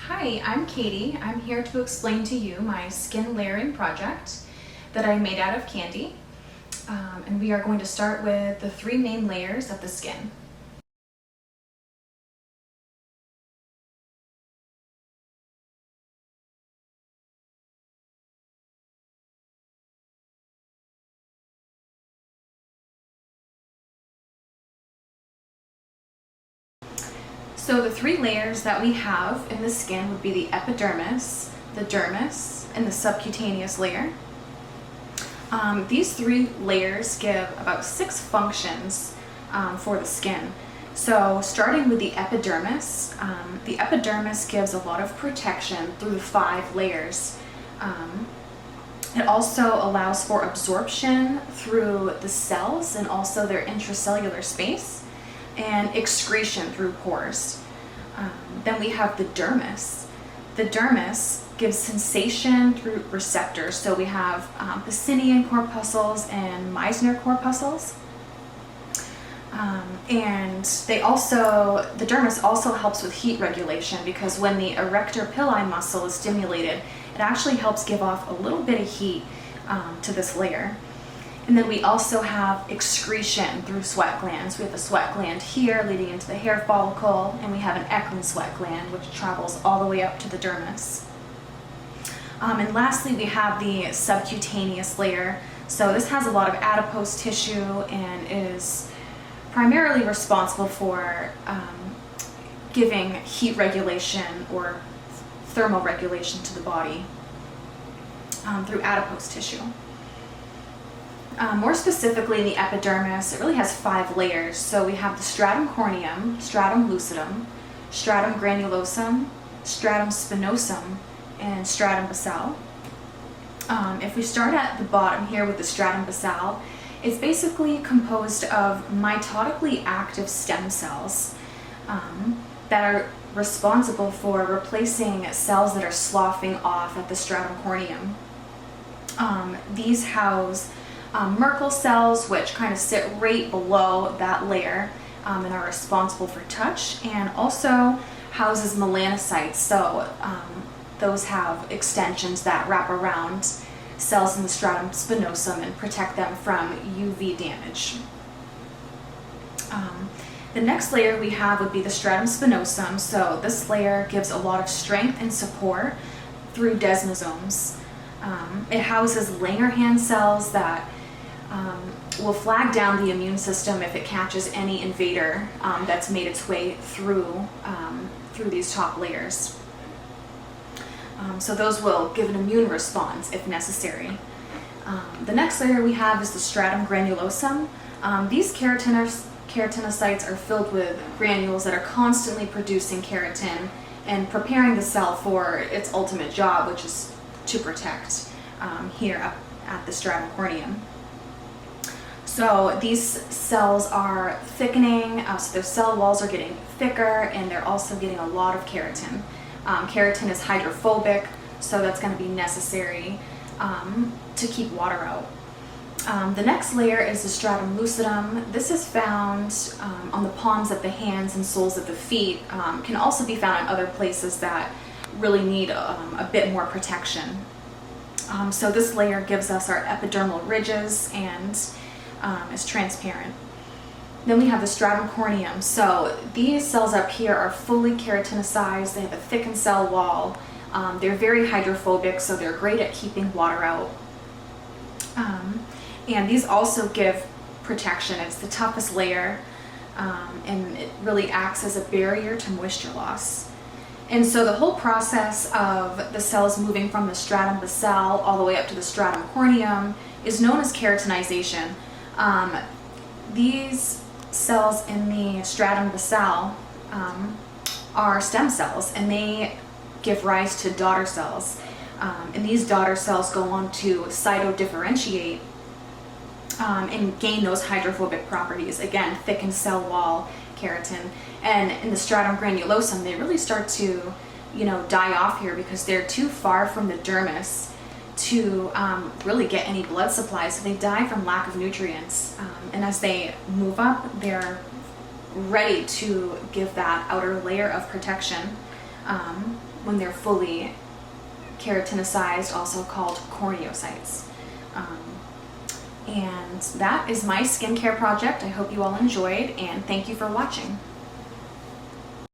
Hi, I'm Katie. I'm here to explain to you my skin layering project that I made out of candy. And we are going to start with the three main layers of the skin. So the three layers that we have in the skin would be the epidermis, the dermis, and the subcutaneous layer. These three layers give about 6 functions for the skin. So starting with the epidermis gives a lot of protection through the 5 layers. It also allows for absorption through the cells and also their intracellular space, and excretion through pores. Then we have the dermis. The dermis gives sensation through receptors. So we have Pacinian corpuscles and Meissner corpuscles. And the dermis also helps with heat regulation, because when the erector pili muscle is stimulated, it actually helps give off a little bit of heat to this layer. And then we also have excretion through sweat glands. We have a sweat gland here leading into the hair follicle, and we have an eccrine sweat gland which travels all the way up to the dermis. And lastly, we have the subcutaneous layer. So this has a lot of adipose tissue and is primarily responsible for giving heat regulation or thermal regulation to the body through adipose tissue. More specifically, in the epidermis, it really has 5 layers. So we have the stratum corneum, stratum lucidum, stratum granulosum, stratum spinosum, and stratum basale. If we start at the bottom here with the stratum basale, it's basically composed of mitotically active stem cells that are responsible for replacing cells that are sloughing off at the stratum corneum. These house Merkel cells, which kind of sit right below that layer and are responsible for touch, and also houses melanocytes. So those have extensions that wrap around cells in the stratum spinosum and protect them from UV damage. The next layer we have would be the stratum spinosum. So this layer gives a lot of strength and support through desmosomes. It houses Langerhans cells that will flag down the immune system if it catches any invader that's made its way through these top layers. So those will give an immune response if necessary. The next layer we have is the stratum granulosum. These keratinocytes are filled with granules that are constantly producing keratin and preparing the cell for its ultimate job, which is to protect here up at the stratum corneum. So these cells are thickening, so their cell walls are getting thicker, and they're also getting a lot of keratin. Keratin is hydrophobic, so that's going to be necessary to keep water out. The next layer is the stratum lucidum. This is found on the palms of the hands and soles of the feet. Can also be found in other places that really need a bit more protection. So this layer gives us our epidermal ridges and is transparent. Then we have the stratum corneum. So these cells up here are fully keratinicized. They have a thickened cell wall. They're very hydrophobic, so they're great at keeping water out. And these also give protection. It's the toughest layer, and it really acts as a barrier to moisture loss. And so the whole process of the cells moving from the stratum basale all the way up to the stratum corneum is known as keratinization. These cells in the stratum basale are stem cells, and they give rise to daughter cells. And these daughter cells go on to cytodifferentiate and gain those hydrophobic properties. Again, thickened cell wall, keratin. And in the stratum granulosum, they really start to, die off here because they're too far from the dermis to really get any blood supply, so they die from lack of nutrients. And as they move up, they're ready to give that outer layer of protection. when they're fully keratinized, also called corneocytes. And that is my skincare project. I hope you all enjoyed, and thank you for watching.